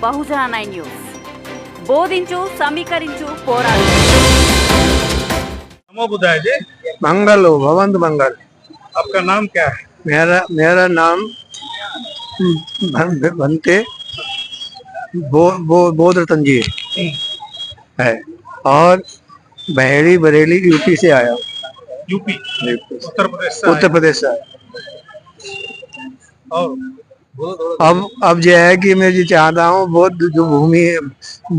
బహుజన 9 news బోధించు సమీకరించు పోరాడు नमो बुधाय जी। मंगल हो भवंत मंगल। आपका नाम क्या है? मेरा नाम बनते बोधरतन जी है और बहेड़ी बरेली यूपी से आया हूँ। यूपी उत्तर प्रदेश से उत्तर प्रदेश से आया। और अब जो है कि मैं जो चाहता हूँ बौद्ध जो भूमि है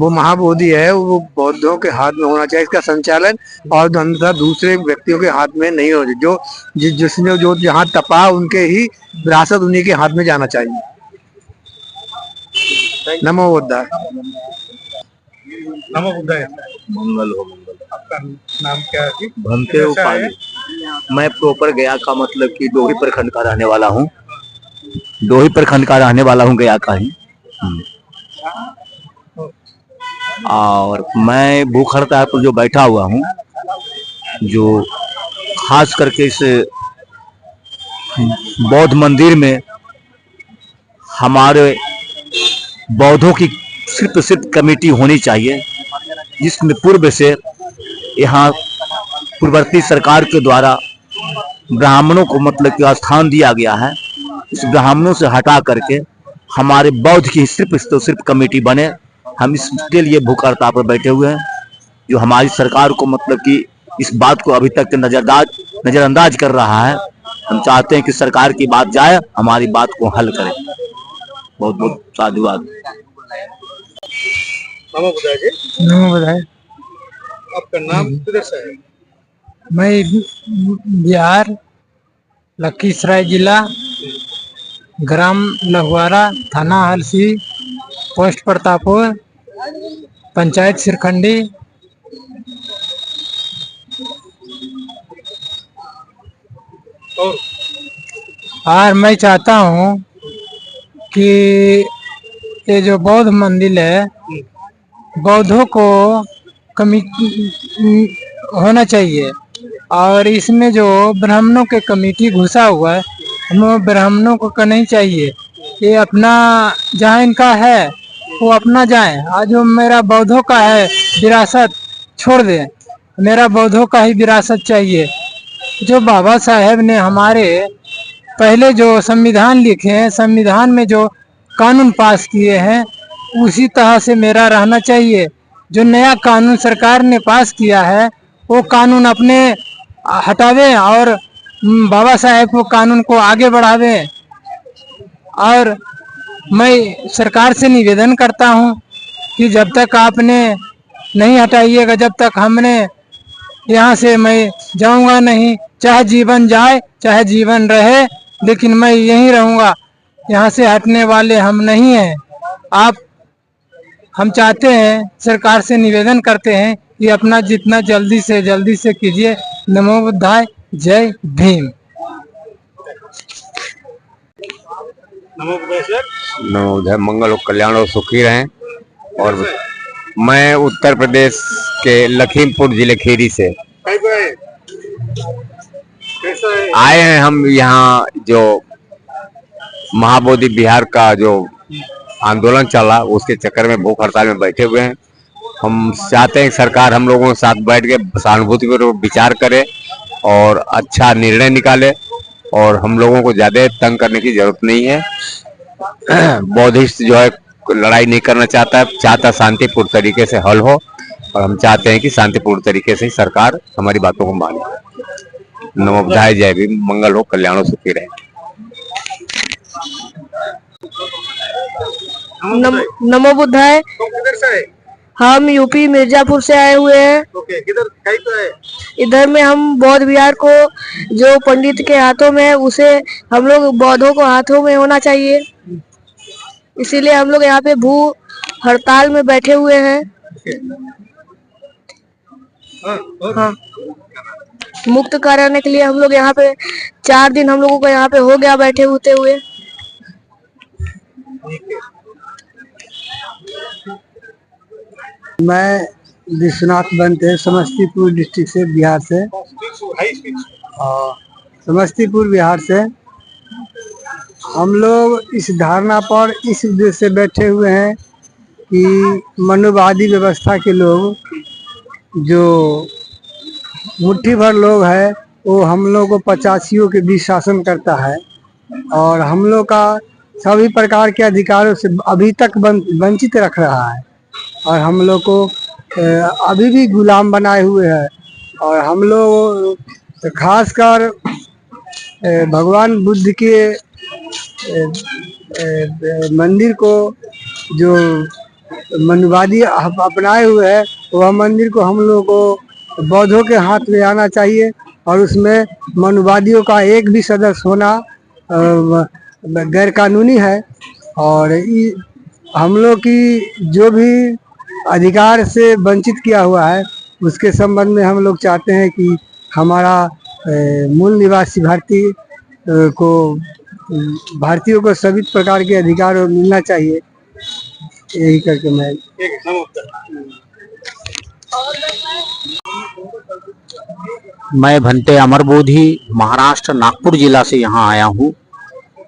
वो महाबोधि है वो बौद्धों के हाथ में होना चाहिए। इसका संचालन और अंततः दूसरे व्यक्तियों के हाथ में नहीं हो जो जिसने जो जहाँ तपा उनके ही विरासत उन्हीं के हाथ में जाना चाहिए। नमो बुद्धाय। नमो बुधाय। मंगल हो मंगल। आपका नाम क्या है जी? भंते उपाधि। मैं प्रॉपर गया का मतलब कि डोही प्रखंड का रहने वाला हूँ। डोही प्रखंड का रहने वाला हूँ गया का ही। और मैं भूख हड़ताल पर जो बैठा हुआ हूँ जो खास करके इस बौद्ध मंदिर में हमारे बौद्धों की सिर्फ कमेटी होनी चाहिए जिसमें पूर्व से यहाँ पूर्ववर्ती सरकार के द्वारा ब्राह्मणों को मतलब कि स्थान दिया गया है। इस ब्राह्मणों से हटा करके हमारे बौद्ध की सिर्फ कमेटी बने। हम इसके लिए भूख हड़ताल पर बैठे हुए हैं जो हमारी सरकार को मतलब कि इस बात को अभी तक नजरअंदाज कर रहा है। हम चाहते हैं कि सरकार की बात जाए हमारी बात को हल करे। बहुत बहुत साधुवाद। नमो बुधाय जी। नमो बुधाय। आपका नाम किधर से है? मैं बिहार लखीसराय जिला ग्राम लहुआरा थाना हलसी पोस्ट प्रतापपुर पंचायत सिरखंडी। और मैं चाहता हूँ कि ये जो बौद्ध मंदिर है बौद्धों को होना चाहिए और इसमें जो ब्राह्मणों के कमेटी घुसा हुआ है हमें ब्राह्मणों को नहीं चाहिए। ये अपना जहाँ इनका है वो अपना जाए। आज जो मेरा बौद्धों का है विरासत छोड़ दे। मेरा बौद्धों का ही विरासत चाहिए। जो बाबा साहेब ने हमारे पहले जो संविधान लिखे हैं संविधान में जो कानून पास किए हैं उसी तरह से मेरा रहना चाहिए। जो नया कानून सरकार ने पास किया है वो कानून अपने हटावे और बाबा साहेब को कानून को आगे बढ़ावे। और मैं सरकार से निवेदन करता हूं कि जब तक आपने नहीं हटाइएगा जब तक हमने यहाँ से मैं जाऊंगा नहीं। चाहे जीवन जाए चाहे जीवन रहे लेकिन मैं यहीं रहूंगा। यहाँ से हटने वाले हम नहीं हैं। हम चाहते हैं सरकार से निवेदन करते हैं कि अपना जितना जल्दी से कीजिए। नमो बुद्धाय। जय भीम। नमो बुधाय सर। नमो बुधाय। मंगल हो कल्याण हो सुखी रहें। और मैं उत्तर प्रदेश के लखीमपुर जिले खेरी से आए हैं। हम यहाँ जो महाबोधि बिहार का जो आंदोलन चला उसके चक्कर में भूख हड़ताल में बैठे हुए हैं। हम चाहते हैं कि सरकार हम लोगों के साथ बैठ के सहानुभूति पर विचार करे और अच्छा निर्णय निकाले और हम लोगों को ज्यादा तंग करने की जरूरत नहीं है। बौद्धिस्ट जो है लड़ाई नहीं करना चाहता शांतिपूर्ण तरीके से हल हो और हम चाहते हैं कि शांतिपूर्ण तरीके से सरकार हमारी बातों को माने। नमो बुधाय। जय भीम। मंगल हो कल्याण हो सुखी रहे। नमो बुधाय। किधर से है? हम यूपी मिर्जापुर से आए हुए हैं। किधर कहीं तो है? इधर में हम बौद्ध विहार को जो पंडित के हाथों में है उसे हम लोग बौद्धों को हाथों में होना चाहिए। इसीलिए हम लोग यहाँ पे भूख हड़ताल में बैठे हुए हैं। हाँ मुक्त कराने के लिए हम लोग यहाँ पे 4 दिन हम लोगों को यहाँ पे हो गया बैठे होते हुए। मैं विश्वनाथ बनते समस्तीपुर डिस्ट्रिक्ट से बिहार से समस्तीपुर बिहार से हम लोग इस धारणा पर इस उद्देश्य से बैठे हुए हैं कि मनुवादी व्यवस्था के लोग, जो मुट्ठी भर लोग है, वो हम लोग को 85 के बीच शासन करता है और हम लोग का सभी प्रकार के अधिकारों से अभी तक वंचित रख रहा है और हम लोग को अभी भी गुलाम बनाए हुए है। और हम लोग खासकर भगवान बुद्ध के मंदिर को जो मनुवादी अपनाए हुए है, वह मंदिर को हम लोग को बौद्धों के हाथ में आना चाहिए और उसमें मनुवादियों का एक भी सदस्य होना गैर कानूनी है। और हम लोग की जो भी अधिकार से वंचित किया हुआ है उसके संबंध में हम लोग चाहते हैं कि हमारा मूल निवासी भारतीयों को सभी प्रकार के अधिकार मिलना चाहिए। यही करके मैं भंते अमरबोधी महाराष्ट्र नागपुर जिला से यहाँ आया हूँ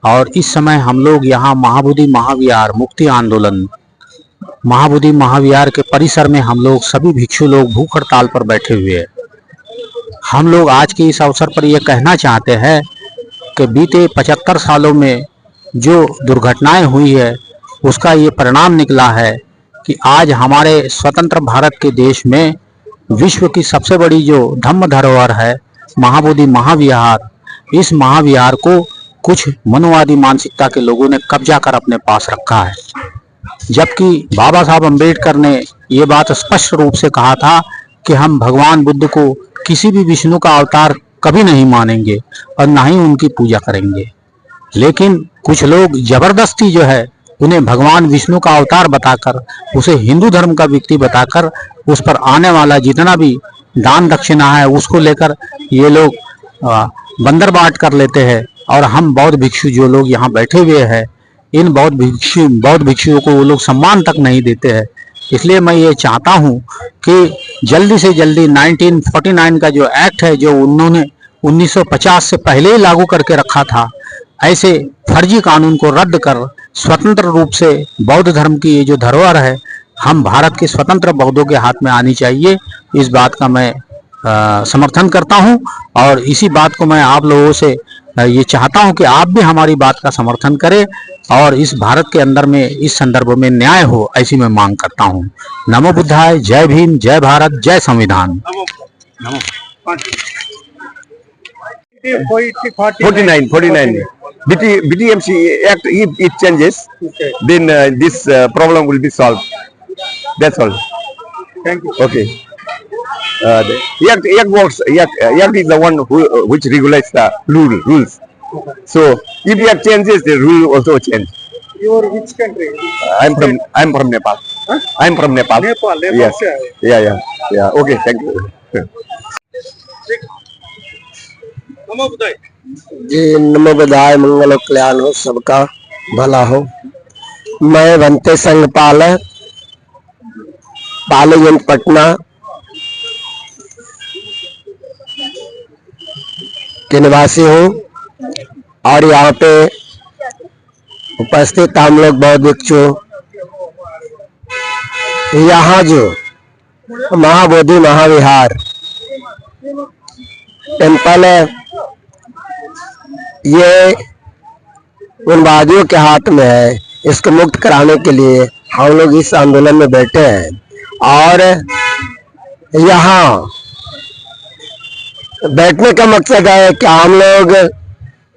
और इस समय हम लोग यहाँ महाबोधि महाविहार मुक्ति आंदोलन महाबोधि महाविहार के परिसर में हम लोग सभी भिक्षु लोग भूख हड़ताल पर बैठे हुए हैं। हम लोग आज के इस अवसर पर यह कहना चाहते हैं कि बीते 75 सालों में जो दुर्घटनाएं हुई है उसका ये परिणाम निकला है कि आज हमारे स्वतंत्र भारत के देश में विश्व की सबसे बड़ी जो धम्म धरोहर है महाबोधि महाविहार, इस महाविहार को कुछ मनुवादी मानसिकता के लोगों ने कब्जा कर अपने पास रखा है। जबकि बाबा साहब अम्बेडकर ने ये बात स्पष्ट रूप से कहा था कि हम भगवान बुद्ध को किसी भी विष्णु का अवतार कभी नहीं मानेंगे और ना ही उनकी पूजा करेंगे। लेकिन कुछ लोग जबरदस्ती जो है उन्हें भगवान विष्णु का अवतार बताकर, उसे हिंदू धर्म का व्यक्ति बताकर, उस पर आने वाला जितना भी दान दक्षिणा है उसको लेकर ये लोग बंदर बाट कर लेते हैं। और हम बौद्ध भिक्षु जो लोग यहाँ बैठे हुए हैं, इन बौद्ध भिक्षुओं को वो लोग सम्मान तक नहीं देते हैं। इसलिए मैं ये चाहता हूँ कि जल्दी से जल्दी 1949 का जो एक्ट है, जो उन्होंने 1950 से पहले ही लागू करके रखा था, ऐसे फर्जी कानून को रद्द कर स्वतंत्र रूप से बौद्ध धर्म की ये जो धरोहर है हम भारत के स्वतंत्र बौद्धों के हाथ में आनी चाहिए। इस बात का मैं समर्थन करता हूं और इसी बात को मैं आप लोगों से ये चाहता हूं कि आप भी हमारी बात का समर्थन करें और इस भारत के अंदर में इस संदर्भ में न्याय हो, ऐसी मैं मांग करता हूं। नमो बुद्धाय, जय भीम, जय भारत, जय संविधान। 49 BTMC Act, if it changes, then this problem will be solved. That's all. Thank you. Okay. The Act works. Act is the one which regulates the rules. So if Act changes, the rule also change. You are which country? I'm from Nepal. Huh? I'm from Nepal. Nepal. Yes. से आए। Yeah. Okay. Thank you. नमो बुद्धाय। जी नमो बुद्धाय, मंगल हो, कल्याण हो, सबका भला हो। मैं भंते संघपाल पालीगंज पटना के निवासी हूँ और यहाँ पे उपस्थित हम लोग बौद्ध भिक्षु यहाँ जो महाबोधि महाविहार टेम्पल है, ये उन वादियों के हाथ में है। इसको मुक्त कराने के लिए हम लोग इस आंदोलन में बैठे हैं और यहाँ बैठने का मकसद है कि हम लोग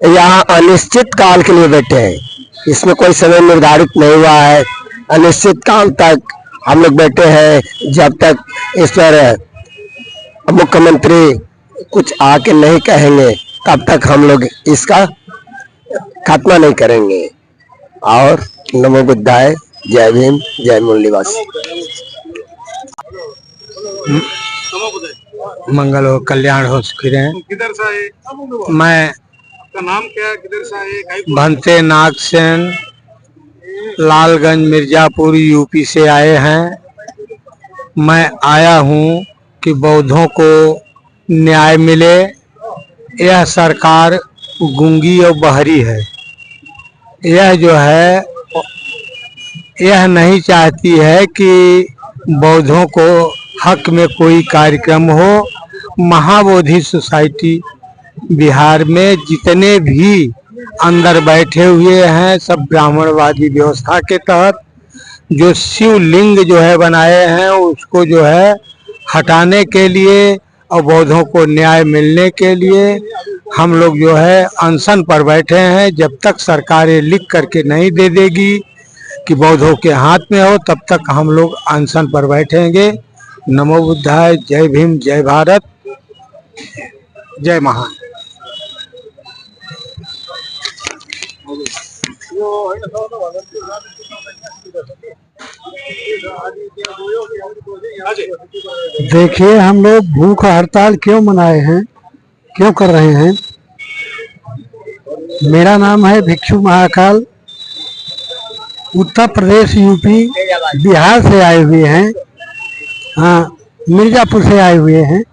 यहाँ अनिश्चित काल के लिए बैठे हैं। इसमें कोई समय निर्धारित नहीं हुआ है। अनिश्चित काल तक हम लोग बैठे हैं, जब तक इस पर मुख्यमंत्री कुछ आके नहीं कहेंगे तब तक हम लोग इसका खात्मा नहीं करेंगे। और नमो बुद्धाय, जय भीम, जय मूल निवासी। नमो बुद्धाय। मंगल हो, कल्याण हो, सुखी रहें। किधर से आए? मैं आपका नाम क्या है? किधर से आए? भंते नागसेन, लालगंज मिर्जापुर यूपी से आए हैं। मैं आया हूँ कि बौद्धों को न्याय मिले। यह सरकार गूंगी और बहरी है। यह जो है यह नहीं चाहती है कि बौद्धों को हक में कोई कार्यक्रम हो। महाबोधि सोसाइटी बिहार में जितने भी अंदर बैठे हुए हैं सब ब्राह्मणवादी व्यवस्था के तहत जो शिवलिंग जो है बनाए हैं उसको जो है हटाने के लिए और बौद्धों को न्याय मिलने के लिए हम लोग जो है अनशन पर बैठे हैं। जब तक सरकार ये लिख करके नहीं दे देगी कि बौद्धों के हाथ में हो तब तक हम लोग अनशन पर बैठेंगे। नमो बुद्धाय, जय भीम, जय भारत, जय महान। देखिए, हम लोग भूख हड़ताल क्यों मनाए हैं, क्यों कर रहे हैं। मेरा नाम है भिक्षु महाकाल, उत्तर प्रदेश, यूपी, बिहार से आए हुए हैं। हाँ, मिर्जापुर से आए हुए हैं।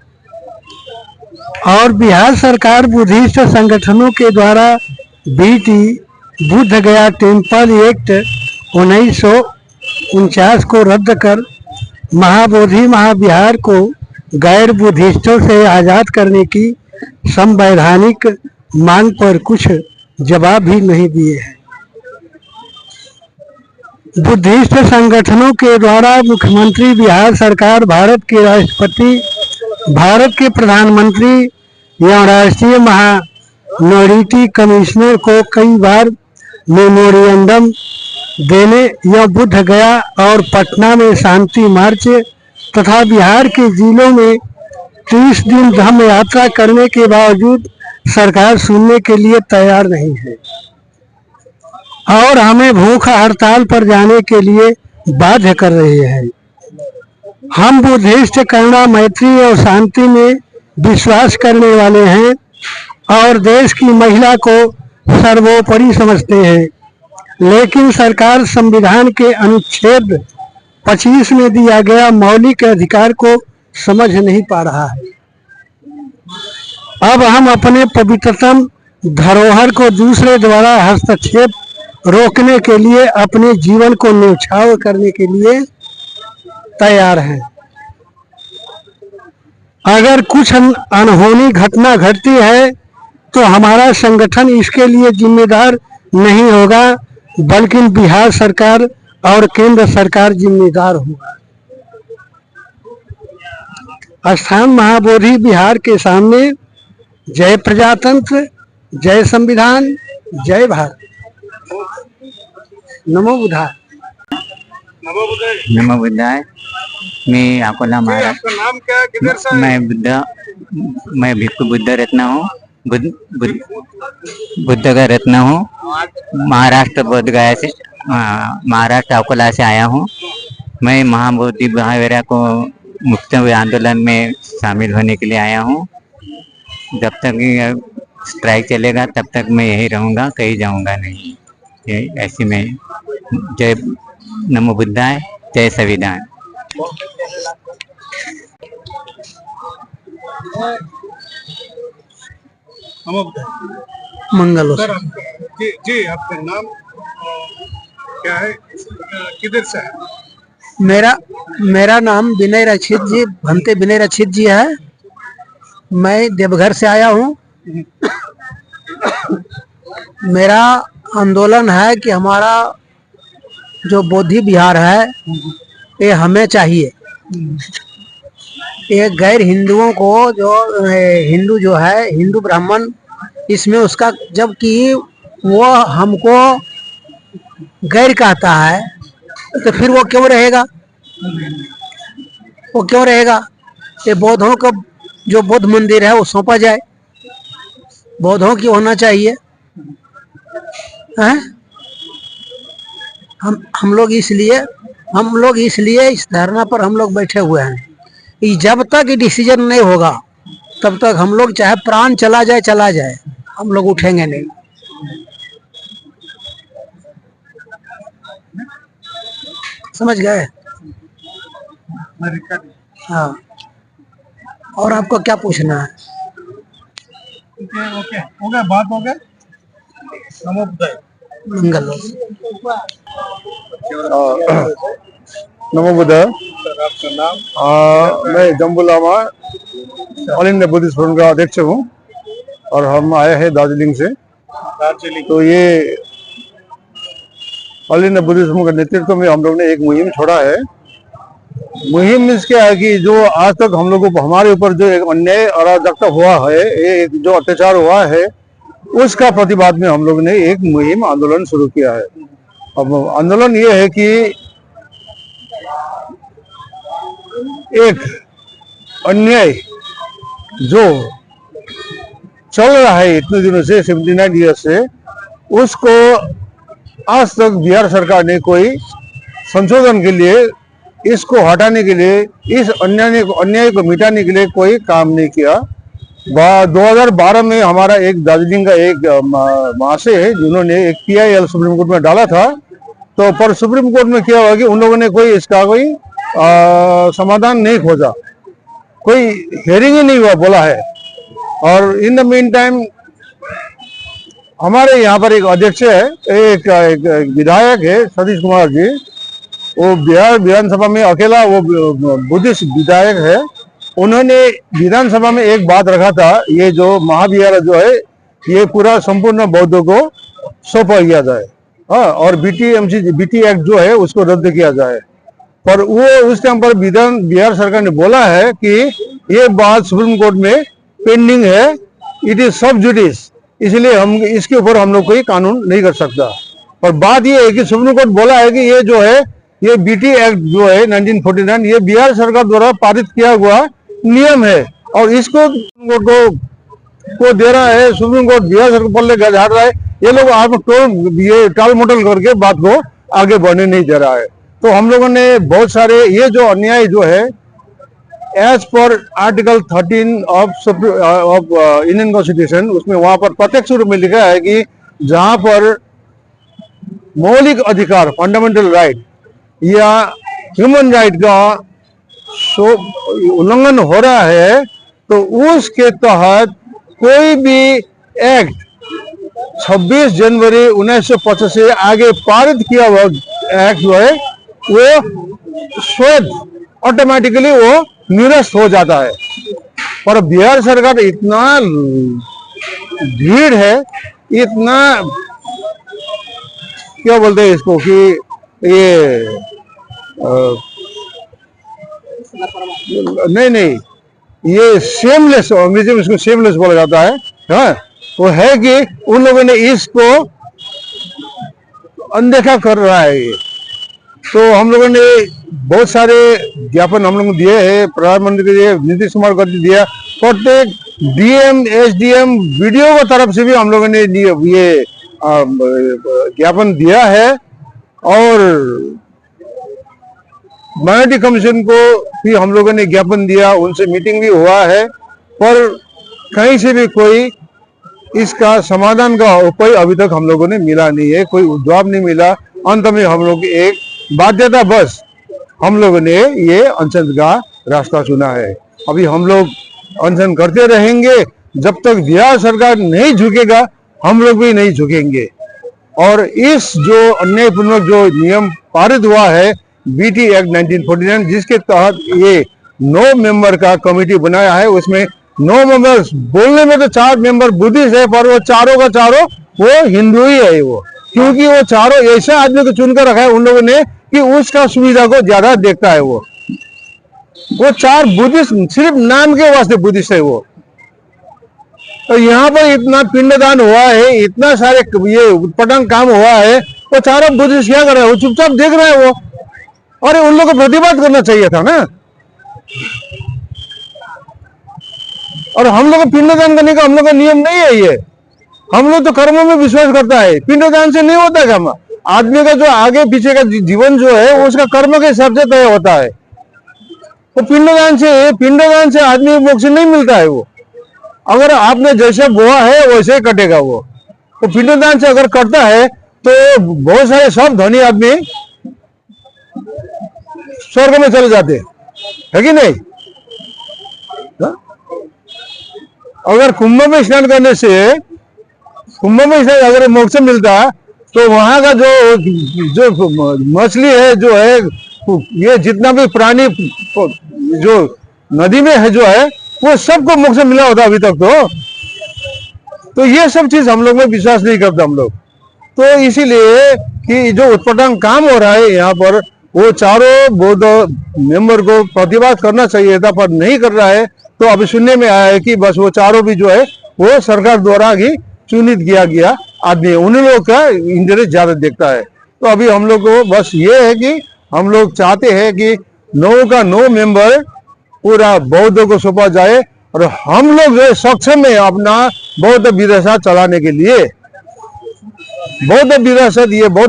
और बिहार सरकार बुद्धिस्ट संगठनों के द्वारा बीटी बुद्ध गया टेम्पल एक्ट 1949 को रद्द कर महाबोधि महाविहार को गैर बुद्धिस्टों से आजाद करने की संवैधानिक मांग पर कुछ जवाब भी नहीं दिए हैं। बुद्धिस्ट संगठनों के द्वारा मुख्यमंत्री, बिहार सरकार, भारत के राष्ट्रपति, भारत के प्रधानमंत्री या राष्ट्रीय माइनॉरिटी कमिश्नर को कई बार मेमोरेंडम देने या बुद्ध गया और पटना में शांति मार्च तथा बिहार के जिलों में 30 दिन धम्म यात्रा करने के बावजूद सरकार सुनने के लिए तैयार नहीं है और हमें भूख हड़ताल पर जाने के लिए बाध्य कर रही है। हम बुद्धिस्ट करुणा, मैत्री और शांति में विश्वास करने वाले हैं और देश की महिला को सर्वोपरि समझते हैं, लेकिन सरकार संविधान के अनुच्छेद 25 में दिया गया मौलिक अधिकार को समझ नहीं पा रहा है। अब हम अपने पवित्रतम धरोहर को दूसरे द्वारा हस्तक्षेप रोकने के लिए अपने जीवन को न्यौछावर करने के लिए तैयार हैं। अगर कुछ अनहोनी घटना घटती है तो हमारा संगठन इसके लिए जिम्मेदार नहीं होगा, बल्कि बिहार सरकार और केंद्र सरकार जिम्मेदार होगा। स्थान महाबोधि बिहार के सामने जय प्रजातंत्र, जय संविधान, जय भारत। नमो बुद्धाय। नमो बुद्धाय। नमो बुद्धाय। मैं अकोला महाराष्ट्र। आपका नाम क्या है, किधर से? मैं भिक्षु बुद्ध रत्न हूँ, बुद्ध का रत्न हूँ। महाराष्ट्र बोध गया से, महाराष्ट्र अकोला से आया हूँ। मैं महाबोधि महावीर को मुक्त आंदोलन में शामिल होने के लिए आया हूँ। जब तक स्ट्राइक चलेगा तब तक मैं यही रहूँगा, कहीं जाऊँगा नहीं। ऐसे में जय नमो बुद्धाय, जय संविधान। नमो बुद्धाय। मंगल हो। सर, जी आपका नाम क्या है, किधर से है? मेरा नाम विनय रक्षित जी, भंते विनय रक्षित जी है। मैं देवघर से आया हूँ। मेरा आंदोलन है कि हमारा जो बोधि विहार है ये हमें चाहिए। ये गैर हिंदुओं को, जो हिंदू जो है, हिंदू ब्राह्मण, इसमें उसका, जबकि वो हमको गैर कहता है तो फिर वो क्यों रहेगा, वो क्यों रहेगा। ये बौद्धों को जो बौद्ध मंदिर है वो सौंपा जाए, बौद्धों की होना चाहिए। हैं? हम लोग इसलिए इस धरना पर हम लोग बैठे हुए हैं। जब तक डिसीजन नहीं होगा तब तक हम लोग, चाहे प्राण चला जाए, हम लोग उठेंगे नहीं। समझ गए? हाँ। और आपको क्या पूछना है? ओके, हो गया, बात हो गया। नमो बुद्धाय। नमो बुद्ध। सर आपका नाम? मैं Jambu Lama all India Buddhist forum का अध्यक्ष हूँ और हम आए हैं दार्जिलिंग से। दार्जिलिंग। तो ये ऑल इंडिया बुद्धिस्ट फोरम के नेतृत्व में हम लोग ने एक मुहिम छोड़ा है। मुहिम मीन्स क्या है कि जो आज तक हम लोगों को हमारे ऊपर जो एक अन्याय अराजकता हुआ है, एक जो अत्याचार हुआ है, उसका प्रतिवाद में हम लोग ने एक मुहिम आंदोलन शुरू किया है। अब आंदोलन ये है कि एक अन्याय जो चल रहा है इतने दिनों से 79 ईयर से, उसको आज तक बिहार सरकार ने कोई संशोधन के लिए, इसको हटाने के लिए, इस अन्याय को मिटाने के लिए कोई काम नहीं किया। 2012 में हमारा एक दार्जिलिंग का एक महाशय है जिन्होंने एक PIL सुप्रीम कोर्ट में डाला था। तो पर सुप्रीम कोर्ट में क्या हुआ कि उन लोगों ने कोई इसका कोई समाधान नहीं खोजा, कोई हियरिंग ही नहीं हुआ बोला है। और इन द मीन टाइम हमारे यहाँ पर एक अध्यक्ष है, एक विधायक है सतीश कुमार जी, वो बिहार विधानसभा में अकेला वो बुद्धिस्ट विधायक है। उन्होंने विधानसभा में एक बात रखा था, ये जो महाविहार जो है ये पूरा संपूर्ण बौद्धों को सौंपा किया जाए, हाँ, और BT एक्ट जो है उसको रद्द किया जाए। पर वो उस टाइम पर बिहार सरकार ने बोला है कि ये बात सुप्रीम कोर्ट में पेंडिंग है, इट इज सब जुडिस, इसलिए हम इसके ऊपर हम लोग कोई कानून नहीं कर सकता। पर बात ये है कि सुप्रीम कोर्ट बोला है कि ये जो है ये BT एक्ट जो है 1949 ये बिहार सरकार द्वारा पारित किया हुआ नियम है और इसको को दे रहा है सुप्रीम कोर्ट, बिहार सरकार पल्ले झाड़ रहा है। ये लोग आप ये टाल मटोल करके बात को आगे बढ़ने नहीं दे रहा है। तो हम लोगों ने बहुत सारे ये जो अन्याय जो है as per article 13 of Indian constitution, उसमें वहां पर प्रत्यक्ष रूप में लिखा है कि जहां पर मौलिक अधिकार फंडामेंटल राइट या ह्यूमन राइट का उल्लंघन हो रहा है तो उसके तहत कोई भी एक्ट 26 जनवरी 1950 से आगे पारित किया हुआ एक्ट जो है वो स्वयं ऑटोमेटिकली वो निरस्त हो जाता है। पर बिहार सरकार इतना भीड़ है, इतना क्या बोलते हैं इसको कि ये नहीं ये शेमलेस, अंग्रेजी में इसको शेमलेस बोला जाता है, हाँ, वो है कि उन लोगों ने इसको अनदेखा कर रहा है ये। तो हम लोगों ने बहुत सारे ज्ञापन हम लोगों को दिए हैं, प्रधानमंत्री के लिए नीतीश कुमार को दिया, प्रत्येक DM SDM BDO की तरफ से भी हम लोगों ने ये ज्ञापन दिया है और माइनॉरिटी कमीशन को भी हम लोगों ने ज्ञापन दिया, उनसे मीटिंग भी हुआ है, पर कहीं से भी कोई इसका समाधान का उपाय अभी तक हम लोगों ने मिला नहीं है, कोई जवाब नहीं मिला। अंत में हम लोग एक बाध्यता बस हम लोगों ने ये अनशन का रास्ता चुना है। अभी हम लोग अनशन करते रहेंगे जब तक बिहार सरकार नहीं झुकेगा, हम लोग भी नहीं झुकेंगे। और इस जो अन्यायपूर्वक जो नियम पारित हुआ है BT एक्ट 1949, जिसके तहत ये 9 मेंबर का कमेटी बनाया है, उसमें 9 मेंबर्स, बोलने में तो 4 मेंबर बुद्धिस्ट है, पर वो चारों का चारों वो हिंदू ही है वो, क्योंकि वो चारों ऐसे आदमी को चुनकर रखा है उन लोगों ने कि उसका सुविधा को ज्यादा देखता है। वो 4 बुद्धिस्ट, सिर्फ नाम के वास्ते बुद्धिस्ट है वो। तो यहाँ पर इतना पिंडदान हुआ है, इतना सारे ये उत्पटांग काम हुआ है, वो चारों बुद्धिस्ट क्या कर रहे हैं, वो चुपचाप देख रहे हैं वो। अरे उन लोगों को प्रतिवाद करना चाहिए था ना। और हम लोग पिंडदान करने का हम लोग का नियम नहीं है ये। हम लोग तो कर्मों में विश्वास करता है, पिंडदान से नहीं होता काम। आदमी का जो आगे पीछे का जीवन जो है वो उसका कर्म के हिसाब से तय होता है। तो पिंडदान से आदमी मोक्ष नहीं मिलता है वो। अगर आपने जैसे बोआ है वैसे ही कटेगा वो। तो पिंडदान से अगर कटता है तो बहुत सारे सब धनी आदमी स्वर्ग में चले जाते है कि नहीं। अगर कुंभ में स्नान करने से अगर मोक्ष मिलता तो वहां का जो मछली है जो है, ये जितना भी प्राणी जो नदी में है जो है, वो सबको मुख से मिला होता अभी तक। तो ये सब चीज हम लोग में विश्वास नहीं करते हम लोग। तो इसीलिए कि जो उत्पादन काम हो रहा है यहाँ पर, वो चारों बौद्ध मेंबर को प्रतिवाद करना चाहिए था, पर नहीं कर रहा है। तो अभी सुनने में आया है कि बस वो चारों भी जो है वो सरकार द्वारा ही चुनित किया गया आदमी, उन लोगों का इंटरेस्ट ज्यादा देखता है। तो अभी हम लोग को बस ये है कि हम लोग चाहते हैं कि 9 का 9 मेंबर पूरा बौद्ध को सौंपा जाए, और हम लोग सक्षम है अपना बौद्ध विरासत चलाने के लिए। बौद्ध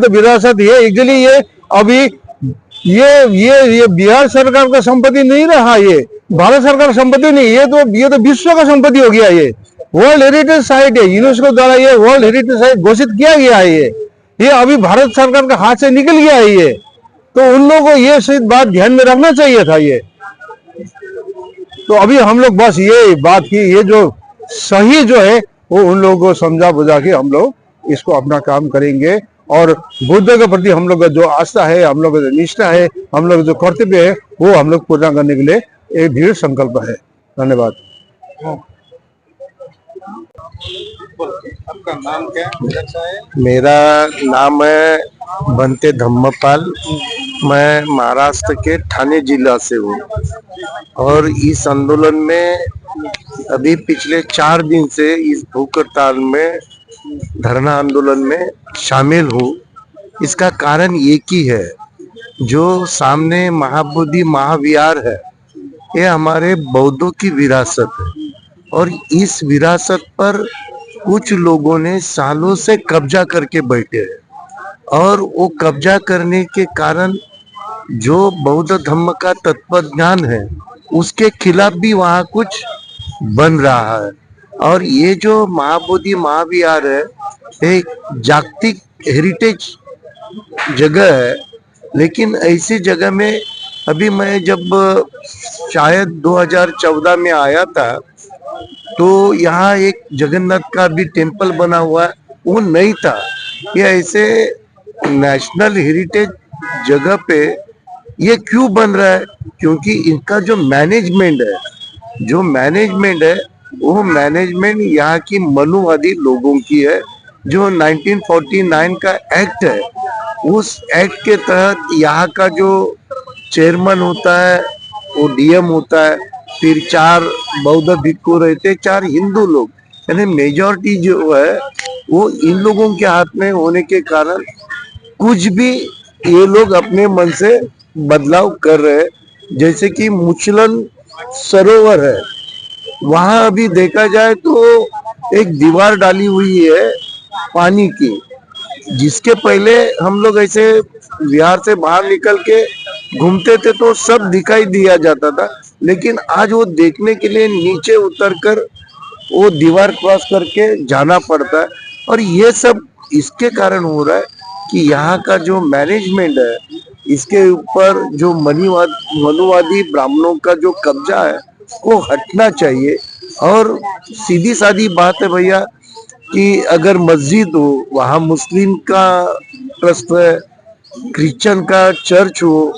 विरासत ये एक्चुअली ये अभी ये बिहार सरकार का संपत्ति नहीं रहा, ये भारत सरकार संपत्ति नहीं, ये तो विश्व का संपत्ति हो गया। ये वर्ल्ड हेरिटेज साइट है, यूनेस्को द्वारा ये वर्ल्ड हेरिटेज साइट घोषित किया गया है। ये अभी भारत सरकार के हाथ से निकल गया है ये। तो उन लोगों को ये सही बात ध्यान में रखना चाहिए था ये। तो अभी हम लोग बस ये बात की, ये जो सही जो है वो उन लोगों को समझा बुझा के हम लोग इसको अपना काम करेंगे, और बुद्ध के प्रति हम लोग का जो आस्था है, हम लोग का जो निष्ठा है, हम लोग जो कर्तव्य है, वो हम लोग पूरा करने के लिए एक दृढ़ संकल्प है। धन्यवाद। आपका नाम क्या है? मेरा नाम है बंते धम्मपाल। मैं महाराष्ट्र के ठाणे जिला से हूँ, और इस आंदोलन में अभी पिछले 4 दिन से इस भूख हड़ताल में, धरना आंदोलन में शामिल हूँ। इसका कारण एक ही है, जो सामने महाबोधि महाविहार है, ये हमारे बौद्धों की विरासत है, और इस विरासत पर कुछ लोगों ने सालों से कब्जा करके बैठे हैं, और वो कब्जा करने के कारण जो बौद्ध धर्म का तत्व ज्ञान है उसके खिलाफ भी वहाँ कुछ बन रहा है। और ये जो महाबोधि महाविहार है, एक जागतिक हेरिटेज जगह है, लेकिन ऐसी जगह में अभी मैं जब शायद 2014 में आया था, तो यहाँ एक जगन्नाथ का भी टेम्पल बना हुआ है, वो नहीं था। ये ऐसे नेशनल हेरिटेज जगह पे ये क्यों बन रहा है? क्योंकि इनका जो मैनेजमेंट है वो मैनेजमेंट यहाँ की मनुवादी लोगों की है। जो 1949 का एक्ट है, उस एक्ट के तहत यहाँ का जो चेयरमैन होता है वो डीएम होता है, फिर 4 बौद्ध भिक्खु रहते, 4 हिंदू लोग, यानी मेजॉरिटी जो है वो इन लोगों के हाथ में होने के कारण कुछ भी ये लोग अपने मन से बदलाव कर रहे हैं। जैसे कि मुचलन सरोवर है, वहां अभी देखा जाए तो एक दीवार डाली हुई है पानी की, जिसके पहले हम लोग ऐसे विहार से बाहर निकल के घूमते थे तो सब दिखाई दिया जाता था, लेकिन आज वो देखने के लिए नीचे उतरकर वो दीवार क्रॉस करके जाना पड़ता है। और ये सब इसके कारण हो रहा है कि यहाँ का जो मैनेजमेंट है, इसके ऊपर जो मनुवादी ब्राह्मणों का जो कब्जा है वो हटना चाहिए। और सीधी सादी बात है भैया कि अगर मस्जिद हो, वहाँ मुस्लिम का ट्रस्ट है, क्रिश्चियन का चर्च हो,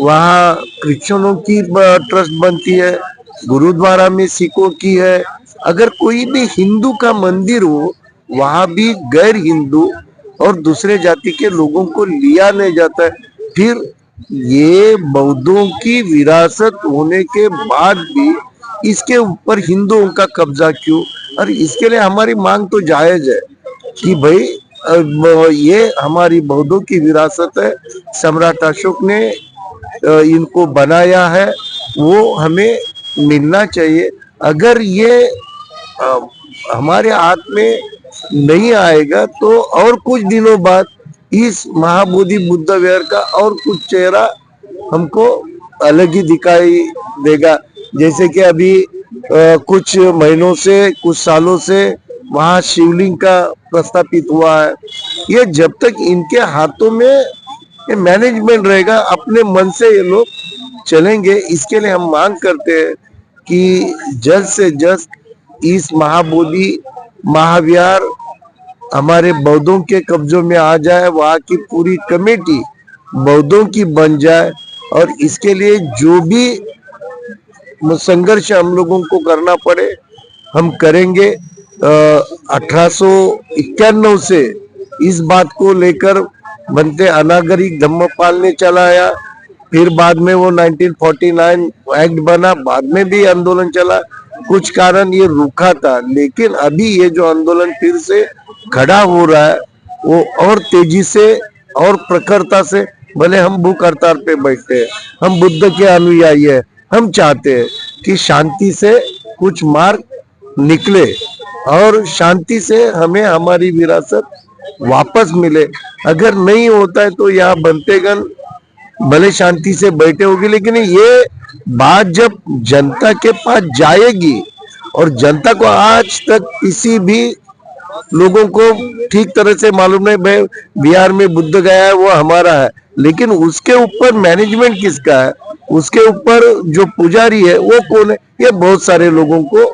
वहाँ क्रिश्चियनों की ट्रस्ट बनती है, गुरुद्वारा में सिखों की है, अगर कोई भी हिंदू का मंदिर हो, वहाँ भी गैर हिंदू और दूसरे जाति के लोगों को लिया नहीं जाता है। फिर ये बौद्धों की विरासत होने के बाद भी इसके ऊपर हिंदुओं का कब्जा क्यों? और इसके लिए हमारी मांग तो जायज है कि भाई ये हमारी बौद्धों की विरासत है, सम्राट अशोक ने इनको बनाया है, वो हमें मिलना चाहिए। अगर ये हमारे हाथ में नहीं आएगा तो और कुछ दिनों बाद इस महाबोधि बुद्ध विहार का और कुछ चेहरा हमको अलग ही दिखाई देगा। जैसे कि अभी कुछ महीनों से, कुछ सालों से वहाँ शिवलिंग का प्रस्तापित हुआ है। ये जब तक इनके हाथों में ये मैनेजमेंट रहेगा, अपने मन से ये लोग चलेंगे। इसके लिए हम मांग करते हैं कि जल्द से जल्द इस महाबोधि महाविहार हमारे बौद्धों के कब्जों में आ जाए, वहाँ की पूरी कमेटी बौद्धों की बन जाए, और इसके लिए जो भी संघर्ष हम लोगों को करना पड़े हम करेंगे। 1891 से इस बात को लेकर बनते अनागरिक धम्मपाल ने चलाया, फिर बाद में वो 1949 एक्ट बना, बाद में भी आंदोलन चला, कुछ कारण ये रुका था, लेकिन अभी ये जो आंदोलन फिर से खड़ा हो रहा है वो और तेजी से और प्रखरता से, भले हम भूख हड़ताल पे बैठते हैं, हम बुद्ध के अनुयायी है, हम चाहते हैं कि शांति से कुछ मार्ग निकले और शांति से हमें हमारी विरासत वापस मिले। अगर नहीं होता है तो यहाँ बनतेगन भले शांति से बैठे होगी, लेकिन ये बात जब जनता के पास जाएगी, और जनता को आज तक किसी भी लोगों को ठीक तरह से मालूम नहीं, भाई बिहार में बुद्ध गया है वो हमारा है, लेकिन उसके ऊपर मैनेजमेंट किसका है, उसके ऊपर जो पुजारी है वो कौन है, ये बहुत सारे लोगों को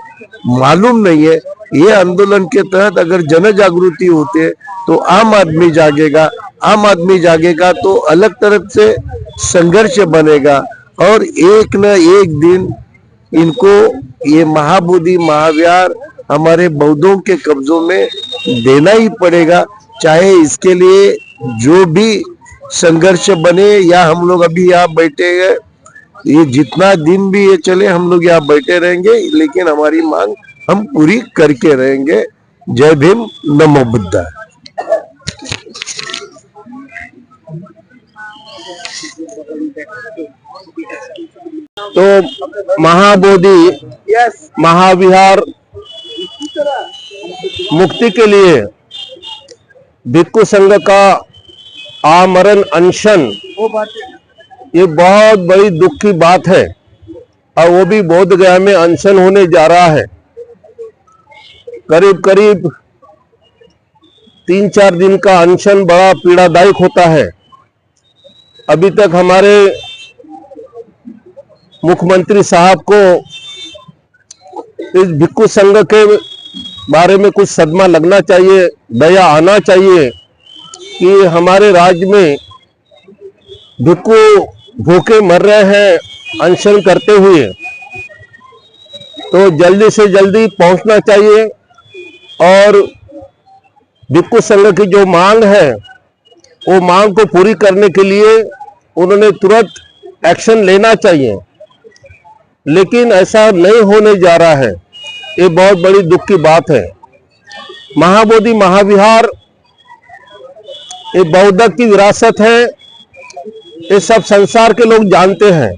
मालूम नहीं है। ये आंदोलन के तहत अगर जन जागृति होती है तो आम आदमी जागेगा, आम आदमी जागेगा तो अलग तरह से संघर्ष बनेगा, और एक न एक दिन इनको ये महाबोधि महाविहार हमारे बौद्धों के कब्जों में देना ही पड़ेगा, चाहे इसके लिए जो भी संघर्ष बने, या हम लोग अभी यहाँ बैठे हैं, ये जितना दिन भी ये चले हम लोग यहाँ बैठे रहेंगे, लेकिन हमारी मांग हम पूरी करके रहेंगे। जय भीम, नमो बुद्धा। तो महाबोधि महाविहार मुक्ति के लिए भिक्खु संघ का आमरण अनशन ये बहुत बड़ी दुख की बात है, और वो भी बोध गया में अनशन होने जा रहा है। करीब करीब 3-4 दिन का अनशन बड़ा पीड़ादायक होता है। अभी तक हमारे मुख्यमंत्री साहब को इस भिक्खु संघ के बारे में कुछ सदमा लगना चाहिए, दया आना चाहिए कि हमारे राज्य में भिक्खु भूखे मर रहे हैं अनशन करते हुए, तो जल्दी से जल्दी पहुंचना चाहिए, और भिक्खु संघ की जो मांग है वो मांग को पूरी करने के लिए उन्होंने तुरंत एक्शन लेना चाहिए, लेकिन ऐसा नहीं होने जा रहा है। ये बहुत बड़ी दुख की बात है। महाबोधि महाविहार ये बौद्ध की विरासत है, ये सब संसार के लोग जानते हैं।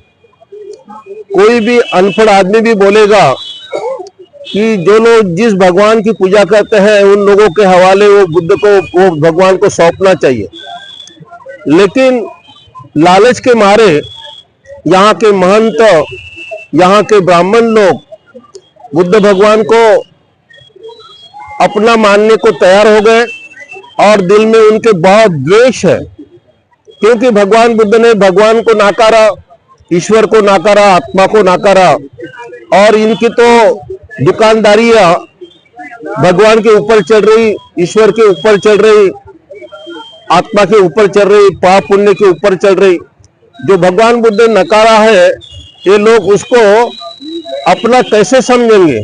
कोई भी अनपढ़ आदमी भी बोलेगा कि जो लोग जिस भगवान की पूजा करते हैं उन लोगों के हवाले वो बुद्ध को, वो भगवान को सौंपना चाहिए, लेकिन लालच के मारे यहाँ के महंत, यहाँ के ब्राह्मण लोग बुद्ध भगवान को अपना मानने को तैयार हो गए, और दिल में उनके बहुत द्वेष है, क्योंकि भगवान बुद्ध ने भगवान को नाकारा, ईश्वर को नाकारा, आत्मा को नाकारा, और इनकी तो दुकानदारियां भगवान के ऊपर चल रही, ईश्वर के ऊपर चल रही, आत्मा के ऊपर चल रही, पाप पुण्य के ऊपर चल रही। जो भगवान बुद्ध ने नकारा है, ये लोग उसको अपना कैसे समझेंगे।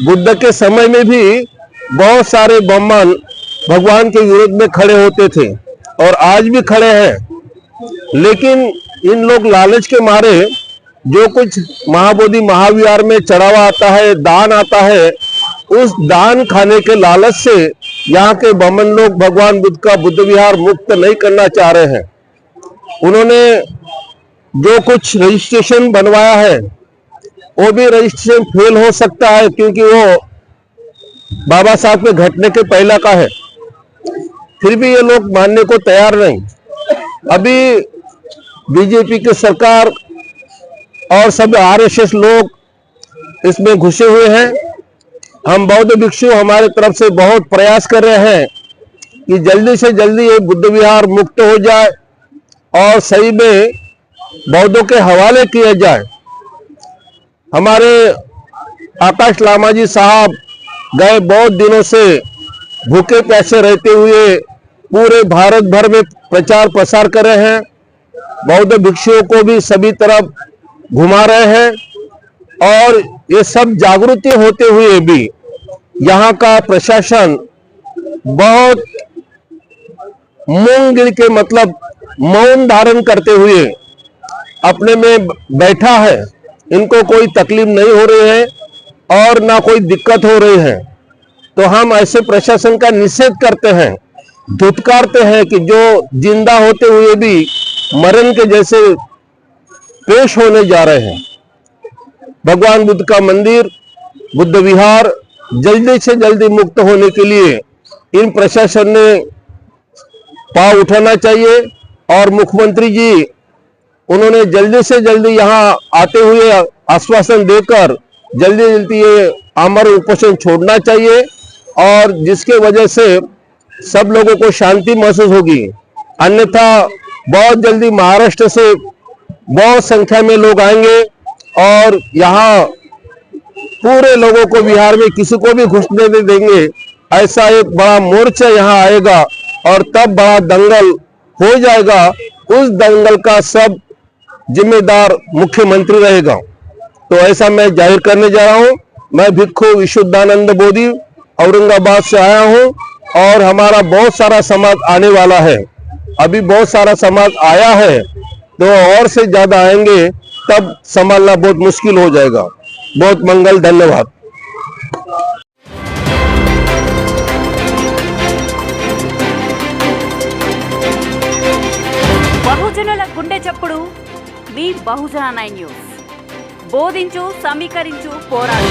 बुद्ध के समय में भी बहुत सारे ब्राह्मण भगवान के विरोध में खड़े होते थे, और आज भी खड़े हैं, लेकिन इन लोग लालच के मारे जो कुछ महाबोधि महाविहार में चढ़ावा आता है, दान आता है, उस दान खाने के लालच से यहाँ के ब्राह्मण लोग भगवान बुद्ध का बुद्ध विहार मुक्त नहीं करना चाह रहे हैं। उन्होंने जो कुछ रजिस्ट्रेशन बनवाया है वो भी रजिस्ट्रेशन फेल हो सकता है, क्योंकि वो बाबा साहब के घटने के पहला का है, फिर भी ये लोग मानने को तैयार नहीं। अभी बीजेपी की सरकार और सब आरएसएस लोग इसमें घुसे हुए हैं। हम बौद्ध भिक्षु हमारे तरफ से बहुत प्रयास कर रहे हैं कि जल्दी से जल्दी ये बुद्ध विहार मुक्त हो जाए और सही में बौद्धों के हवाले किया जाए। हमारे आकाश लामा जी साहब गए बहुत दिनों से भूखे प्यासे रहते हुए पूरे भारत भर में प्रचार प्रसार कर रहे हैं। बौद्ध भिक्षुओं को भी सभी तरफ घुमा रहे हैं और ये सब जागृति होते हुए भी यहाँ का प्रशासन बहुत मूंग गिर के मतलब मौन धारण करते हुए अपने में बैठा है। इनको कोई तकलीफ नहीं हो रही है और ना कोई दिक्कत हो रही है। तो हम ऐसे प्रशासन का निषेध करते हैं, धुतकारते हैं कि जो जिंदा होते हुए भी मरण के जैसे पेश होने जा रहे हैं। भगवान बुद्ध का मंदिर, बुद्ध विहार जल्दी से जल्दी मुक्त होने के लिए इन प्रशासन ने पांव उठाना चाहिए और मुख्यमंत्री जी उन्होंने जल्दी से जल्दी यहाँ आते हुए आश्वासन देकर जल्दी जल्दी ये आमरण उपोषण छोड़ना चाहिए और जिसके वजह से सब लोगों को शांति महसूस होगी। अन्यथा बहुत जल्दी महाराष्ट्र से बहुत संख्या में लोग आएंगे और यहाँ पूरे लोगों को बिहार में किसी को भी घुसने नहीं देंगे। ऐसा एक बड़ा मोर्चा यहाँ आएगा और तब बड़ा दंगल हो जाएगा। उस दंगल का सब जिम्मेदार मुख्यमंत्री रहेगा। तो ऐसा मैं जाहिर करने जा रहा हूँ। मैं भिक्खु विशुद्धानंद बोधि औरंगाबाद से आया हूँ और हमारा बहुत सारा समाज आने वाला है। अभी बहुत सारा समाज आया है तो और से ज्यादा आएंगे, तब संभालना बहुत मुश्किल हो जाएगा। बहुत मंगल, धन्यवाद। బహుజనుల గుండె చప్పుడు మీ బహుజన 9 న్యూస్. బోధించు, సమీకరించు, పోరాడు.